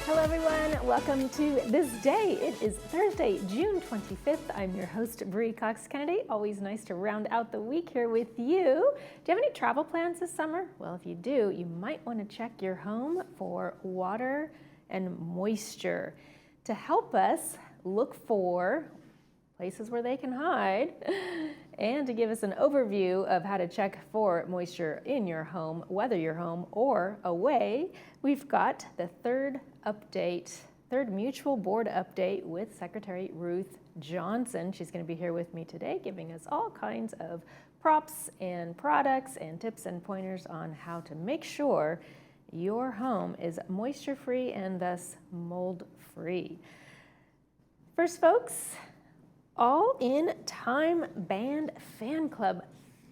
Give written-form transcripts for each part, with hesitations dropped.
Hello everyone, welcome to This Day. It is Thursday, June 25th. I'm your host, Bree Cox-Kennedy. Always nice to round out the week here with you. Do you have any travel plans this summer? Well, if you do, you might want to check your home for water and moisture. To help us look for places where they can hide and to give us an overview of how to check for moisture in your home, whether you're home or away, we've got the third mutual board update with Secretary Ruth Johnson. She's going to be here with me today, giving us all kinds of props and products and tips and pointers on how to make sure your home is moisture-free and thus mold-free. First, folks, All in Time Band Fan Club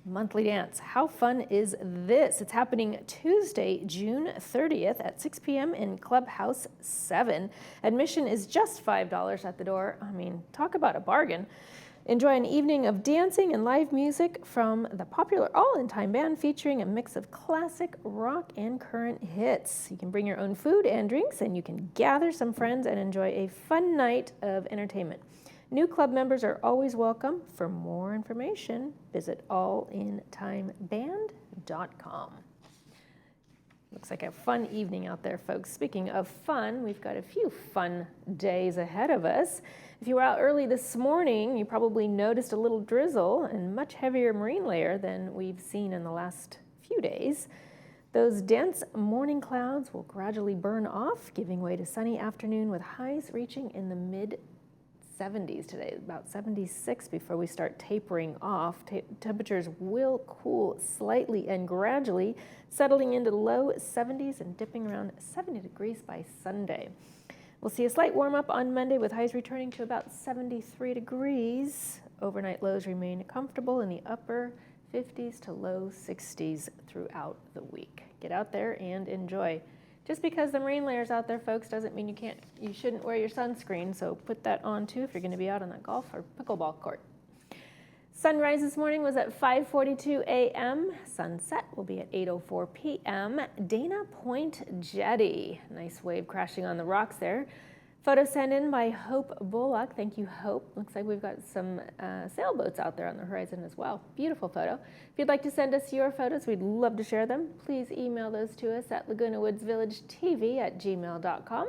monthly dance. How fun is this? It's happening Tuesday, June 30th at 6 p.m. in Clubhouse 7. Admission is just $5 at the door. I mean, talk about a bargain. Enjoy an evening of dancing and live music from the popular All in Time Band featuring a mix of classic rock and current hits. You can bring your own food and drinks, and you can gather some friends and enjoy a fun night of entertainment. New club members are always welcome. For more information, visit allintimeband.com. Looks like a fun evening out there, folks. Speaking of fun, we've got a few fun days ahead of us. If you were out early this morning, you probably noticed a little drizzle and much heavier marine layer than we've seen in the last few days. Those dense morning clouds will gradually burn off, giving way to sunny afternoon with highs reaching in the mid-70s today, about 76 before we start tapering off. Temperatures will cool slightly and gradually, settling into low 70s and dipping around 70 degrees by Sunday. We'll see a slight warm up on Monday with highs returning to about 73 degrees. Overnight lows remain comfortable in the upper 50s to low 60s throughout the week. Get out there and enjoy. Just because the marine layer's out there, folks, doesn't mean you shouldn't wear your sunscreen, so put that on too if you're going to be out on that golf or pickleball court. Sunrise this morning was at 5:42 a.m. Sunset will be at 8:04 p.m. Dana Point Jetty. Nice wave crashing on the rocks there. Photo sent in by Hope Bullock. Thank you, Hope. Looks like we've got some sailboats out there on the horizon as well. Beautiful photo. If you'd like to send us your photos, we'd love to share them. Please email those to us at lagunawoodsvillagetv@gmail.com.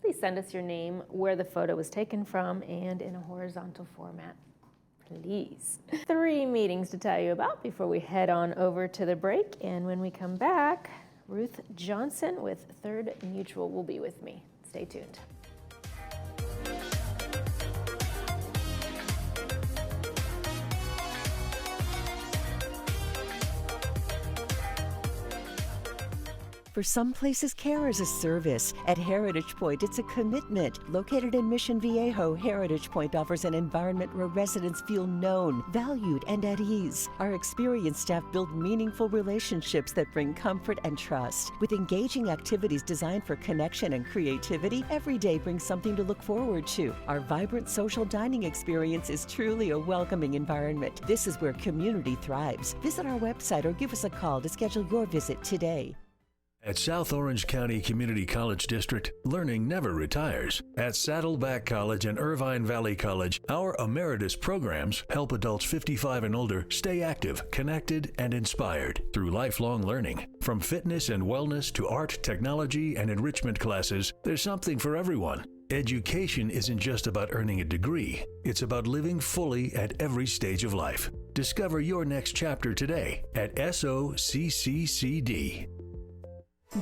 Please send us your name, where the photo was taken from, and in a horizontal format, please. 3 meetings to tell you about before we head on over to the break. And when we come back, Ruth Johnson with Third Mutual will be with me. Stay tuned. For some places, care is a service. At Heritage Point, it's a commitment. Located in Mission Viejo, Heritage Point offers an environment where residents feel known, valued, and at ease. Our experienced staff build meaningful relationships that bring comfort and trust. With engaging activities designed for connection and creativity, every day brings something to look forward to. Our vibrant social dining experience is truly a welcoming environment. This is where community thrives. Visit our website or give us a call to schedule your visit today. At South Orange County Community College District, learning never retires. At Saddleback College and Irvine Valley College, our emeritus programs help adults 55 and older stay active, connected, and inspired through lifelong learning. From fitness and wellness to art, technology, and enrichment classes, there's something for everyone. Education isn't just about earning a degree. It's about living fully at every stage of life. Discover your next chapter today at SOCCCD.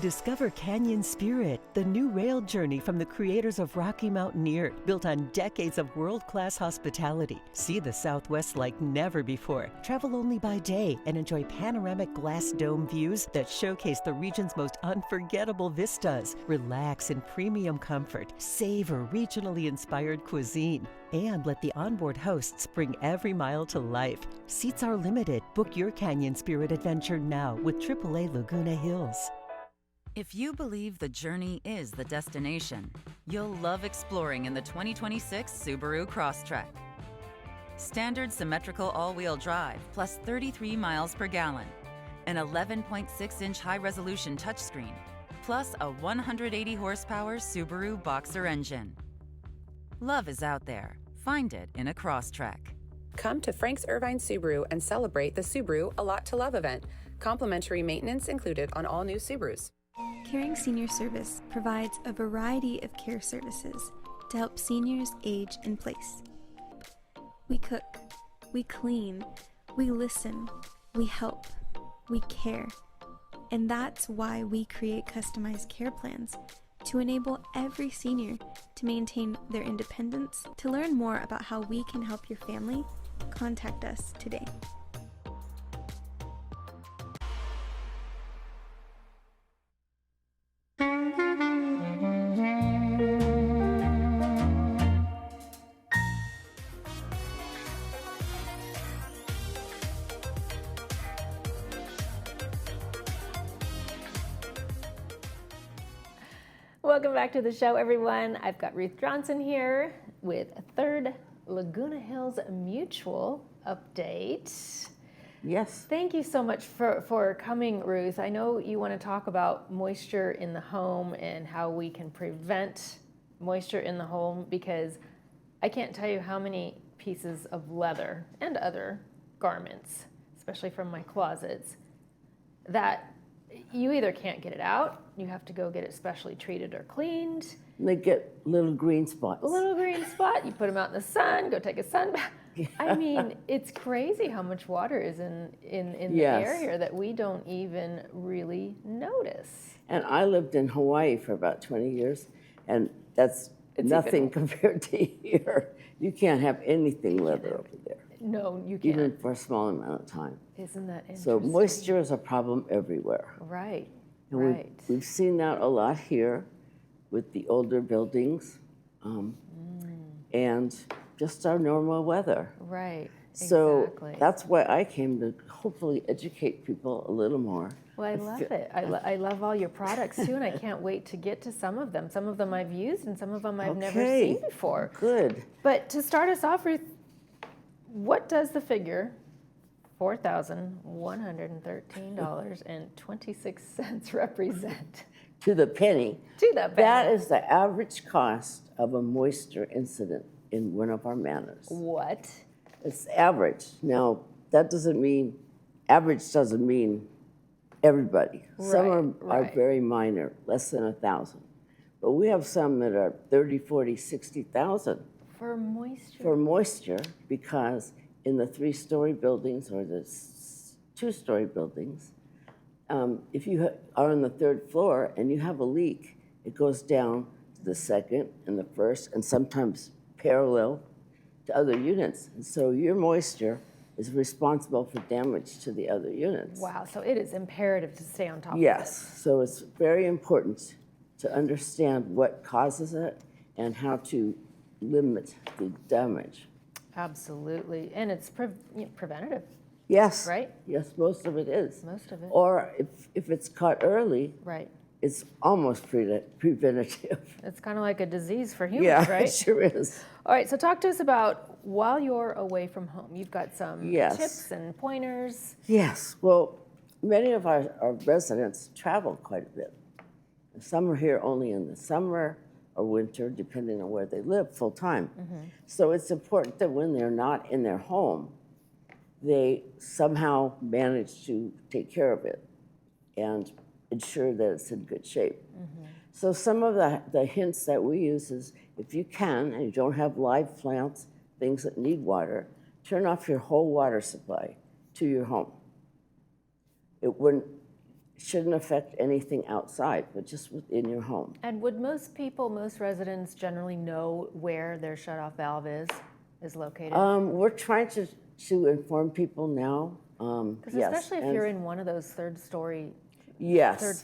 Discover Canyon Spirit, the new rail journey from the creators of Rocky Mountaineer, built on decades of world-class hospitality. See the Southwest like never before. Travel only by day and enjoy panoramic glass dome views that showcase the region's most unforgettable vistas. Relax in premium comfort. Savor regionally inspired cuisine. And let the onboard hosts bring every mile to life. Seats are limited. Book your Canyon Spirit adventure now with AAA Laguna Hills. If you believe the journey is the destination, you'll love exploring in the 2026 Subaru Crosstrek. Standard symmetrical all-wheel drive plus 33 miles per gallon, an 11.6-inch high-resolution touchscreen, plus a 180 horsepower Subaru Boxer engine. Love is out there. Find it in a Crosstrek. Come to Frank's Irvine Subaru and celebrate the Subaru A Lot to Love event. Complimentary maintenance included on all new Subarus. Caring Senior Service provides a variety of care services to help seniors age in place. We cook, we clean, we listen, we help, we care. And that's why we create customized care plans to enable every senior to maintain their independence. To learn more about how we can help your family, contact us today. Welcome back to the show, everyone. I've got Ruth Johnson here with a third Laguna Hills Mutual update. Yes. Thank you so much for coming, Ruth. I know you want to talk about moisture in the home and how we can prevent moisture in the home, because I can't tell you how many pieces of leather and other garments, especially from my closets, that you either can't get it out, you have to go get it specially treated or cleaned. They get little green spots. A little green spot, you put them out in the sun, go take a sun bath. Yeah. I mean, it's crazy how much water is in the Yes. air here that we don't even really notice. And I lived in Hawaii for about 20 years, and that's nothing compared to here. You can't have anything leather over there, No, you can't. even for a small amount of time. Isn't that interesting? So moisture is a problem everywhere. Right, And right. we've seen that a lot here with the older buildings and just our normal weather. Right, So exactly. that's why I came to hopefully educate people a little more. Well, I love it. I love all your products too, and I can't wait to get to some of them. Some of them I've used, and some of them I've never Okay. seen before. Good. But to start us off, Ruth, what does the figure $4,113.26 represent? To the penny. To the penny. That is the average cost of a moisture incident in one of our manors. What? It's average. Now, that doesn't mean, average doesn't mean everybody. Some are right. very minor, less than 1,000. But we have some that are 30, 40, 60,000 For moisture? for moisture, because in the 3-story buildings or the 2-story buildings, if you are on the 3rd floor and you have a leak, it goes down to the 2nd and the 1st, and sometimes parallel to other units. And so your moisture is responsible for damage to the other units. Wow, so it is imperative to stay on top of Yes, this. so it's very important to understand what causes it and how to limit the damage. Absolutely, and it's preventative, Yes. right? Yes, most of it is. Most of it. Or if it's caught early, Right. it's almost preventative. It's kind of like a disease for humans, Yeah, right? it sure is. All right, so talk to us about while you're away from home. You've got some Yes. tips and pointers. Yes, well, many of our residents travel quite a bit. Some are here only in the summer or winter, depending on where they live, full time. So it's important that when they're not in their home, they somehow manage to take care of it and ensure that it's in good shape. So some of the hints that we use is, if you can, and you don't have live plants, things that need water, turn off your whole water supply to your home. It shouldn't affect anything outside, but just within your home. And would most residents generally know where their shutoff valve is located? We're trying to inform people now. Because Yes, especially if and- you're in one of those third floor Yes.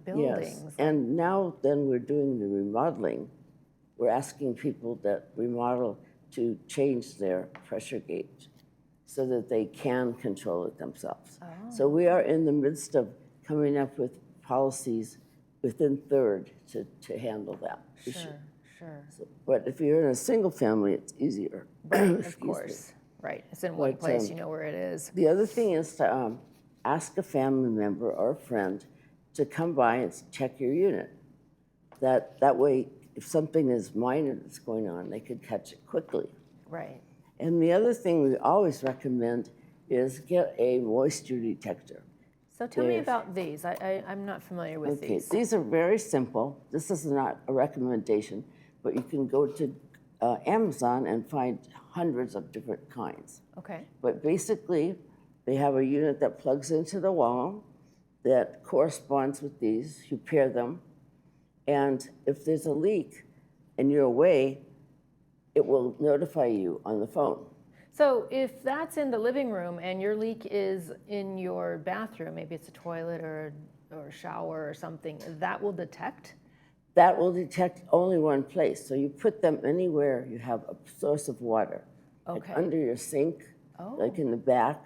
buildings. Yes, and now then we're doing the remodeling. We're asking people that remodel to change their pressure gauge so that they can control it themselves. So we are in the midst of coming up with policies within Third to handle that issue. Sure. So, but if you're in a single family, it's easier. Right, Excuse of me. course. Right, it's in one But, place, you know where it is. The other thing is to ask a family member or a friend to come by and check your unit. That way, if something is minor that's going on, they could catch it quickly. Right. And the other thing we always recommend is get a moisture detector. So tell me about these. I'm not familiar with these. These are very simple. This is not a recommendation, but you can go to Amazon and find hundreds of different kinds. Okay. But basically, they have a unit that plugs into the wall that corresponds with these. You pair them, and if there's a leak and you're away, it will notify you on the phone. So if that's in the living room and your leak is in your bathroom, maybe it's a toilet or a shower or something, that will detect? That will detect only one place. So you put them anywhere you have a source of water. Okay. Like under your sink, like in the back,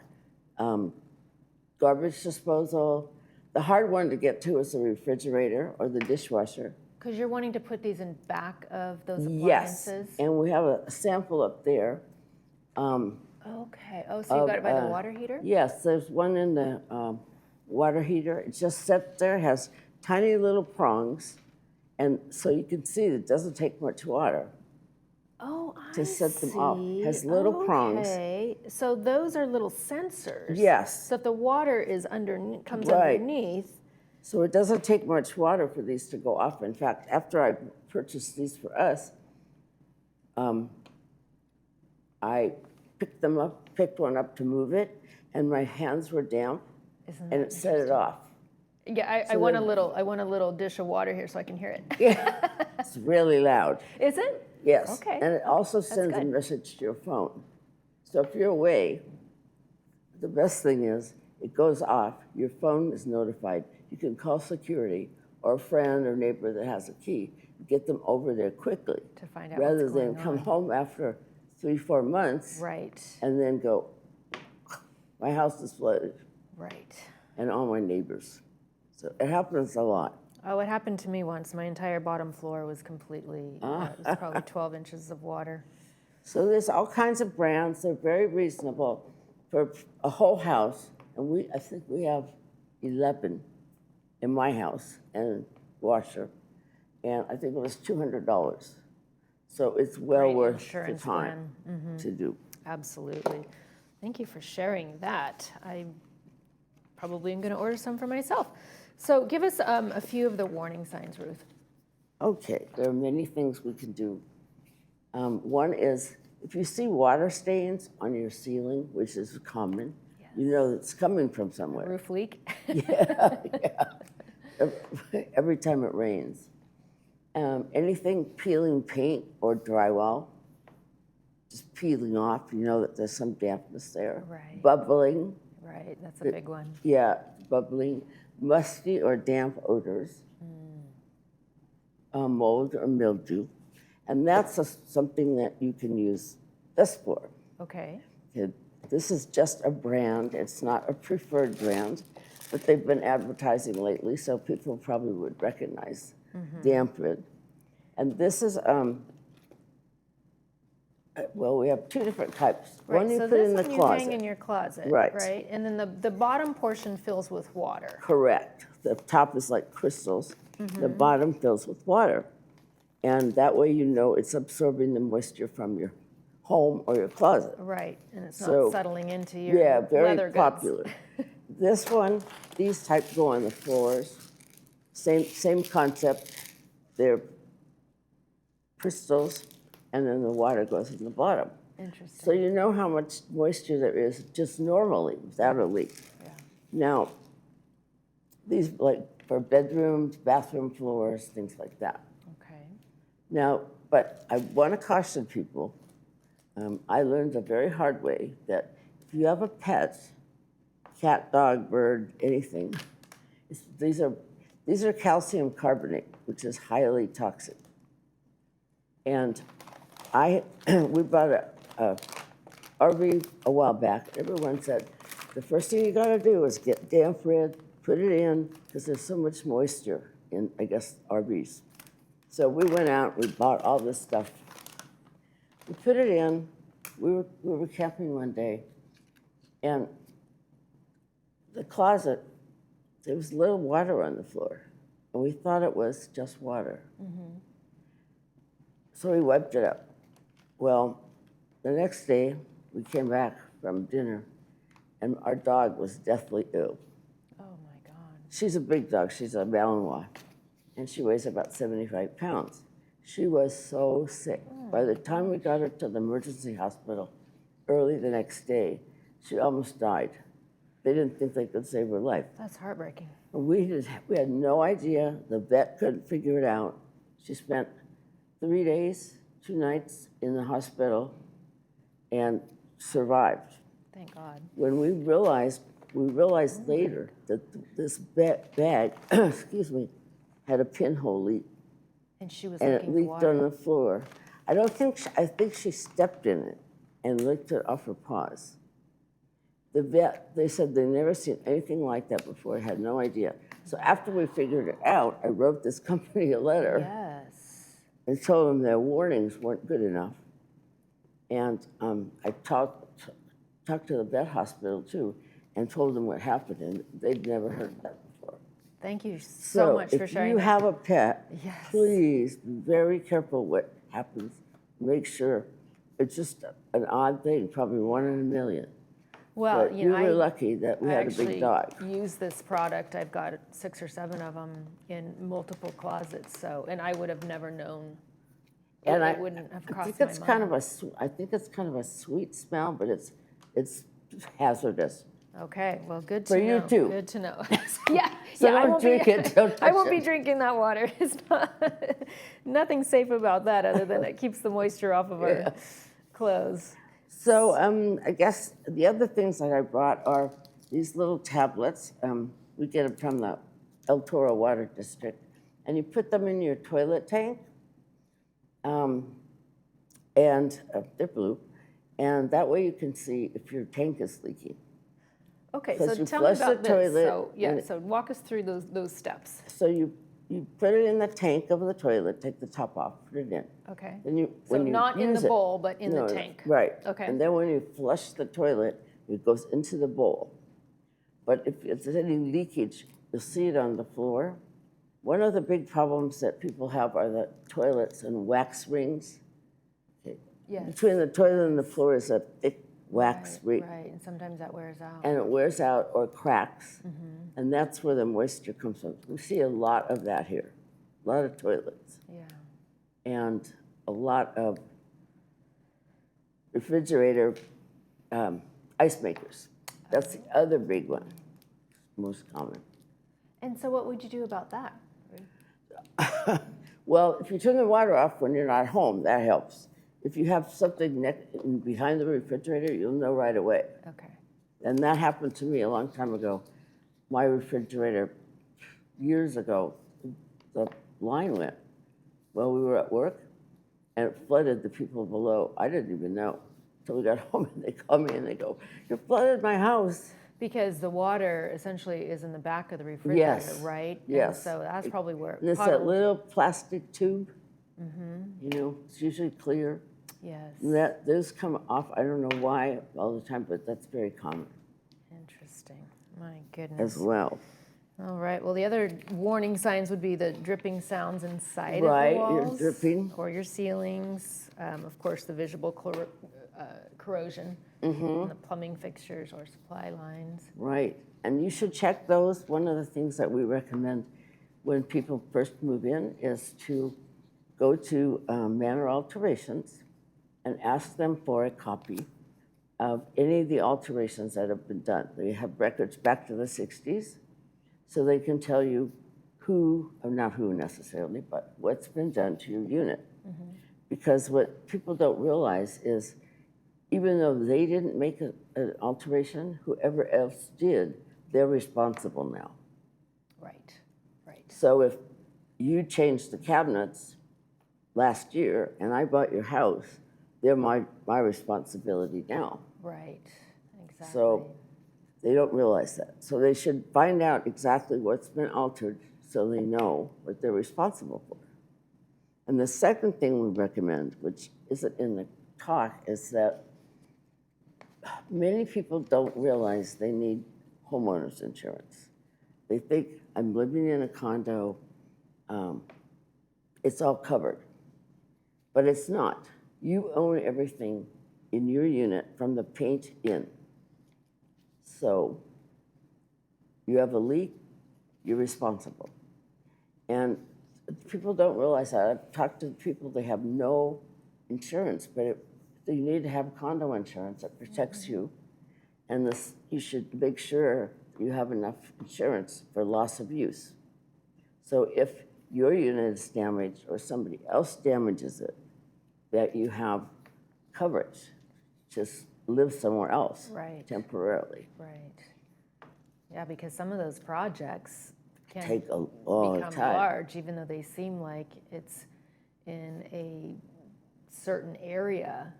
garbage disposal. The hard one to get to is the refrigerator or the dishwasher. Because you're wanting to put these in back of those Yes, appliances? and we have a sample up there. Okay. Oh, so you got it by the water heater? Yes, there's one in the water heater. It just sits there, has tiny little prongs, and so you can see it doesn't take much water. Oh, to set them up. Has little prongs. Okay, so those are little sensors. Yes. So if the water is comes Right. underneath. So it doesn't take much water for these to go off. In fact, after I purchased these for us, I picked one up to move it, and my hands were damp, Isn't and that it set it off. Yeah, I want a little dish of water here so I can hear it. Yeah, it's really loud. Is it? Yes. Okay. And it also sends a good. message to your phone. So if you're away, the best thing is it goes off, your phone is notified. You can call security or a friend or neighbor that has a key, get them over there quickly. To find out rather what's going than come on. home after 3-4 months Right, and then go, my house is flooded right. and all my neighbors. So it happens a lot. Oh, it happened to me once. My entire bottom floor was completely, it was probably 12 inches of water. So there's all kinds of brands. They're very reasonable for a whole house. And I think we have 11 in my house and washer. And I think it was $200. So it's well Great worth the insurance time plan. to do. Absolutely. Thank you for sharing that. I probably am going to order some for myself. So give us a few of the warning signs, Ruth. Okay, there are many things we can do. One is if you see water stains on your ceiling, which is common, you know it's coming from somewhere. Roof leak. Every time it rains. Anything peeling paint or drywall, just peeling off, you know that there's some dampness there. Right. Bubbling. Right, that's a big one. Yeah, bubbling. Musty or damp odors. Mold or mildew. And that's something that you can use this for. Okay. This is just a brand. It's not a preferred brand, but they've been advertising lately, so people probably would recognize damp rid. And this is, well, we have two different types. Right, One you so put this in the one you closet. hang in your closet, Right. right? And then the bottom portion fills with water. Correct. The top is like crystals. The bottom fills with water. And that way you know it's absorbing the moisture from your home or your closet. Right, and it's So, not settling into your Yeah, very leather goods. popular. This one, these type go on the floors. Same concept. They're crystals, and then the water goes in the bottom. Interesting. So you know how much moisture there is just normally without a leak. Yeah. Now, these like for bedrooms, bathroom floors, things like that. Okay. Now, but I want to caution people. I learned the very hard way that if you have a pet, cat, dog, bird, anything, these are calcium carbonate, which is highly toxic. And we bought a RV a while back. Everyone said the first thing you got to do is get damp rid, put it in, because there's so much moisture in, I guess, RVs. So we went out, we bought all this stuff. We put it in. We were camping one day, and the closet there was a little water on the floor, and we thought it was just water. So we wiped it up. Well, the next day, we came back from dinner, and our dog was deathly ill. Oh my God. She's a big dog. She's a Malinois, and she weighs about 75 pounds. She was so sick. By the time we got her to the emergency hospital early the next day, she almost died. They didn't think they could save her life. That's heartbreaking. We had no idea. The vet couldn't figure it out. She spent 3 days, 2 nights in the hospital and survived. Thank God. When we realized later that this bag, excuse me, had a pinhole leak. And she was And it looking for leaked water. on the floor. I think she stepped in it and licked it off her paws. The vet, they said they'd never seen anything like that before, had no idea. So after we figured it out, I wrote this company a letter Yes. and told them their warnings weren't good enough. And I talked to the vet hospital too and told them what happened, and they'd never heard that before. Thank you so much for sharing. If you that. have a pet, Yes. please be very careful what happens. Make sure it's just an odd thing, probably 1 in a million. Well, But you know, we were lucky that we I had a actually big dog. use this product. I've got 6 or 7 of them in multiple closets. So, and I would have never known. And it wouldn't have I crossed think it's my kind mind. I think it's kind of a sweet smell, but it's hazardous. Okay, well, good to For know. you too. Good to know. yeah, So yeah. I don't won't drink be, it, don't I touch won't be it. drinking that water. It's not nothing safe about that, other than it keeps the moisture off of our clothes. So I guess the other things that I brought are these little tablets. We get them from the El Toro Water District, and you put them in your toilet tank, and they're blue, and that way you can see if your tank is leaking. Okay, Because so you tell me flush the about this. toilet So yeah, and- so walk us through those steps. So you put it in the tank of the toilet, take the top off, put it in. Okay. Then you, So when you not in use the it- bowl, but in No, the no, tank. Right. Okay. And then when you flush the toilet, it goes into the bowl. But if there's any leakage, you'll see it on the floor. One of the big problems that people have are the toilets and wax rings. Okay. Yes. Between the toilet and the floor is a thick wax ring. Right, and sometimes that wears out. And it wears out or cracks. And that's where the moisture comes from. We see a lot of that here, a lot of toilets. Yeah. And a lot of refrigerator ice makers. That's the other big one, most common. And so what would you do about that? Well, if you turn the water off when you're not home, that helps. If you have something behind the refrigerator, you'll know right away. Okay. And that happened to me a long time ago. My refrigerator, years ago, the line went. Well, we were at work, and it flooded the people below. I didn't even know. So we got home, and they call me, and they go, "You flooded my house." Because the water essentially is in the back of the refrigerator, Yes. right? Yes. And so that's probably where And it's that puddled. little plastic tube, you know, it's usually clear. Yes. And those come off, I don't know why all the time, but that's very common Interesting. My goodness. as well. All right. Well, the other warning signs would be the dripping sounds inside Right, of the your walls, dripping. or your ceilings. Of course, the visible corrosion Mm-hmm. in the plumbing fixtures or supply lines. Right, and you should check those. One of the things that we recommend when people first move in is to go to Manor Alterations and ask them for a copy of any of the alterations that have been done. They have records back to the 60s, so they can tell you who, or not who necessarily, but what's been done to your unit. Because what people don't realize is even though they didn't make an alteration, whoever else did, they're responsible now. Right. Right. So if you changed the cabinets last year and I bought your house, they're my responsibility now. Right. Exactly. So they don't realize that. So they should find out exactly what's been altered so they know what they're responsible for. And the second thing we recommend, which isn't in the talk, is that many people don't realize they need homeowners insurance. they think I'm living in a condo, it's all covered. But it's not. You own everything in your unit from the paint in. So you have a leak, you're responsible. And people don't realize that. I've talked to people, they have no insurance, but you need to have condo insurance that protects you. And you should make sure you have enough insurance for loss of use. So if your unit is damaged or somebody else damages it, that you have coverage. Just live somewhere else temporarily. Right. Yeah, because some of those projects can Take a long become time. large, even though they seem like it's in a certain area.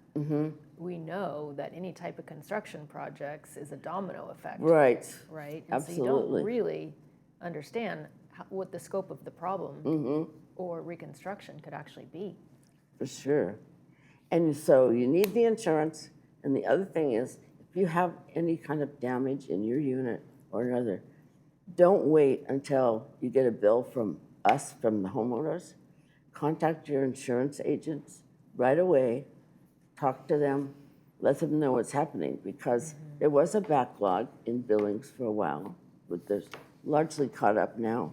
We know that any type of construction projects is a domino effect. Right. Right? And Absolutely. so you don't really understand what the scope of the problem or reconstruction could actually be. For sure. And so you need the insurance. And the other thing is, if you have any kind of damage in your unit or another, don't wait until you get a bill from us, from the homeowners. Contact your insurance agents right away. Talk to them. Let them know what's happening, because there was a backlog in billings for a while, but there's largely caught up now.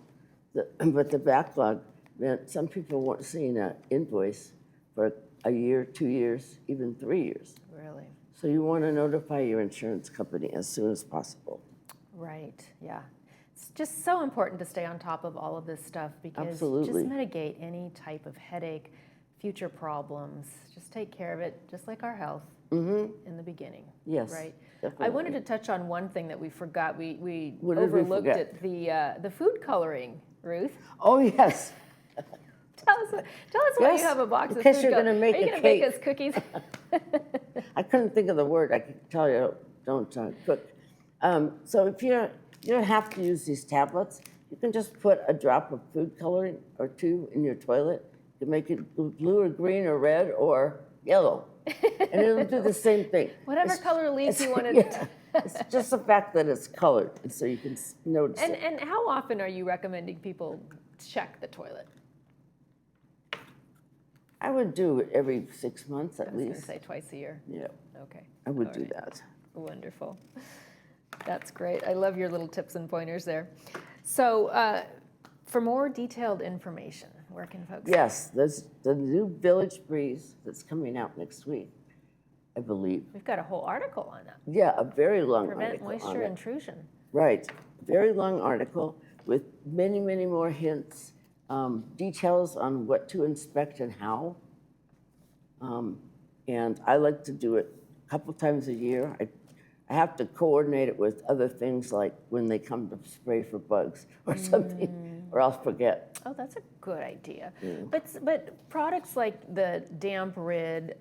But the backlog meant some people weren't seeing an invoice for a year, 2 years, even 3 years. Really? So you want to notify your insurance company as soon as possible. Right, yeah. It's just so important to stay on top of all of this stuff, because Absolutely. just mitigate any type of headache, future problems. Just take care of it, just like our health in the beginning. Yes, Right. definitely. I wanted to touch on one thing that we forgot. We What did we overlooked forget? it, the food coloring, Ruth. Oh, yes. Tell us why Yes, you have a box in of case food you're coloring. gonna make Are you a going to make cake. us cookies? I couldn't think of the word. I could tell you, don't cook. So if you don't have to use these tablets, you can just put a drop of food coloring or two in your toilet. You can make it blue or green or red or yellow, and it'll do the same thing. Whatever color leaf you want to. Yeah, it's just the fact that it's colored, and so you can notice it. And how often are you recommending people check the toilet? I would do it every 6 months at I was going to least. say twice a year. Yeah, Okay. I would All do right. that. Wonderful. That's great. I love your little tips and pointers there. So for more detailed information, where can folks? Yes, there's the new Village Breeze that's coming out next week, I believe. We've got a whole article on that. Yeah, a very long Prevent article on moisture it. intrusion. Right, very long article with many, many more hints, details on what to inspect and how. And I like to do it a couple times a year. I have to coordinate it with other things, like when they come to spray for bugs or something, or I'll forget. Oh, that's a good idea. But products like the damp rid,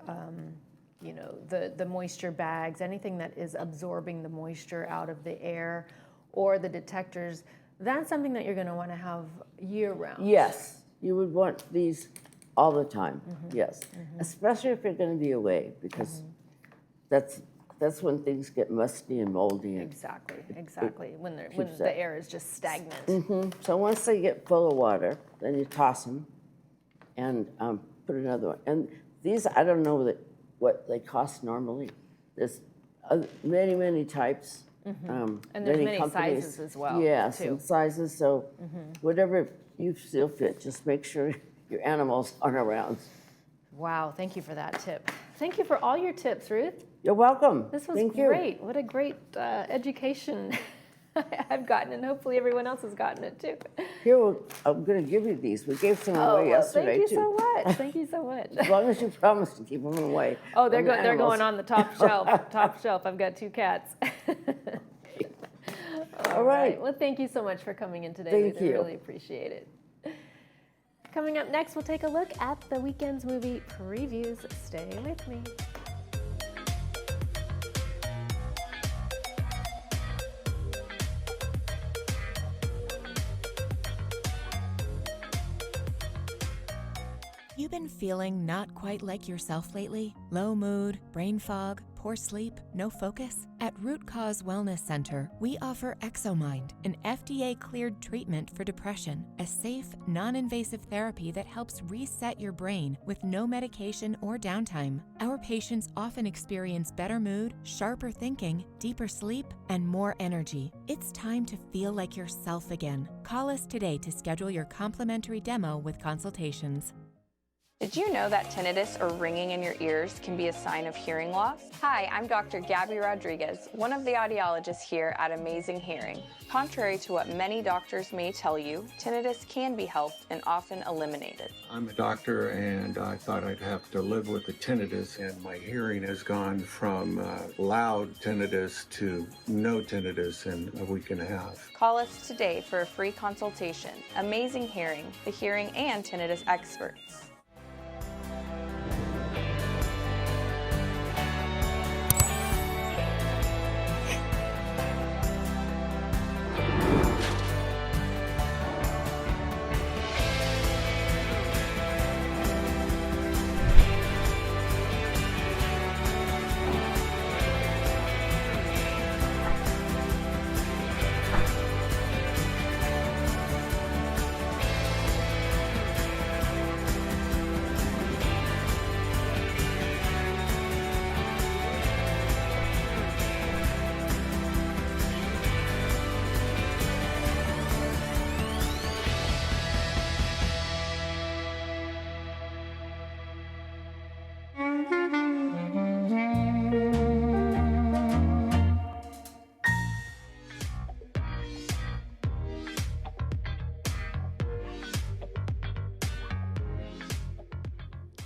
the moisture bags, anything that is absorbing the moisture out of the air, or the detectors, that's something that you're going to want to have year round. Yes, you would want these all the time, yes. Especially if you're going to be away, because that's when things get musty and moldy. And Exactly. When keeps the that. air is just stagnant. So once they get full of water, then you toss them and put another one. And these, I don't know what they cost normally. There's many, many types. And there's many companies. sizes as well, Yes, too. and sizes. So whatever you feel fit, just make sure your animals aren't around. Wow, thank you for that tip. Thank you for all your tips, Ruth. You're welcome. This was Thank you. great. What a great education I've gotten, and hopefully everyone else has gotten it too. Here, I'm going to give you these. We gave some away yesterday, thank you too. so much. Thank you so much. As long as you promise to keep them away. Oh, they're from the they're animals. going on the top shelf. Top shelf. I've got 2 cats. All right. Well, thank you so much for coming in today. Thank Ruth. I you. really appreciate it. Coming up next, we'll take a look at the weekend's movie previews. Stay with me. You been feeling not quite like yourself lately? Low mood, brain fog, poor sleep, no focus? At Root Cause Wellness Center, we offer ExoMind, an FDA-cleared treatment for depression, a safe, non-invasive therapy that helps reset your brain with no medication or downtime. Our patients often experience better mood, sharper thinking, deeper sleep, and more energy. It's time to feel like yourself again. Call us today to schedule your complimentary demo with consultations. Did you know that tinnitus or ringing in your ears can be a sign of hearing loss? Hi, I'm Dr. Gabby Rodriguez, one of the audiologists here at Amazing Hearing. Contrary to what many doctors may tell you, tinnitus can be helped and often eliminated. I'm a doctor and I thought I'd have to live with the tinnitus, and my hearing has gone from loud tinnitus to no tinnitus in a week and a half. Call us today for a free consultation. Amazing Hearing, the hearing and tinnitus experts.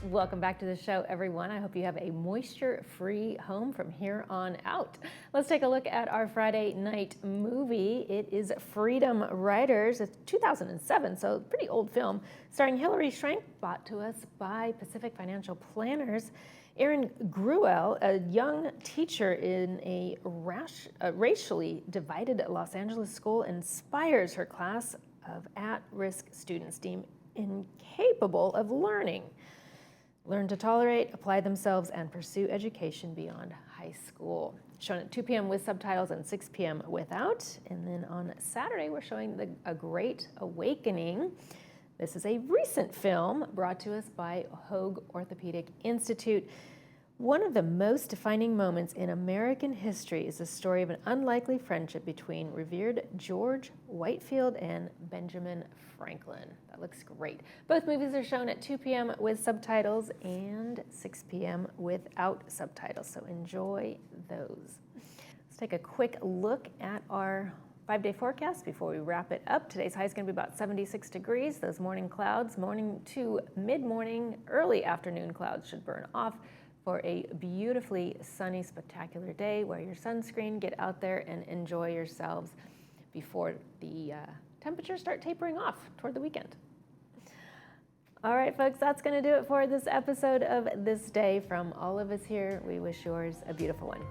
Welcome back to the show, everyone. I hope you have a moisture-free home from here on out. Let's take a look at our Friday night movie. It is Freedom Riders. It's 2007, so pretty old film, starring Hilary Swank, brought to us by Pacific Financial Planners. Erin Gruel, a young teacher in a racially divided Los Angeles school, inspires her class of at-risk students deemed incapable of learning. Learn to tolerate, apply themselves, and pursue education beyond high school. Shown at 2 p.m. with subtitles and 6 p.m. without. And then on Saturday, we're showing A Great Awakening. This is a recent film brought to us by Hoag Orthopedic Institute. One of the most defining moments in American history is the story of an unlikely friendship between revered George Whitefield and Benjamin Franklin. That looks great. Both movies are shown at 2 p.m. with subtitles and 6 p.m. without subtitles, so enjoy those. Let's take a quick look at our 5-day forecast before we wrap it up. Today's high is going to be about 76 degrees. Those morning clouds, morning to mid-morning, early afternoon clouds should burn off for a beautifully sunny, spectacular day. Wear your sunscreen, get out there and enjoy yourselves before the temperatures start tapering off toward the weekend. All right, folks, that's going to do it for this episode of This Day. From all of us here, we wish yours a beautiful one.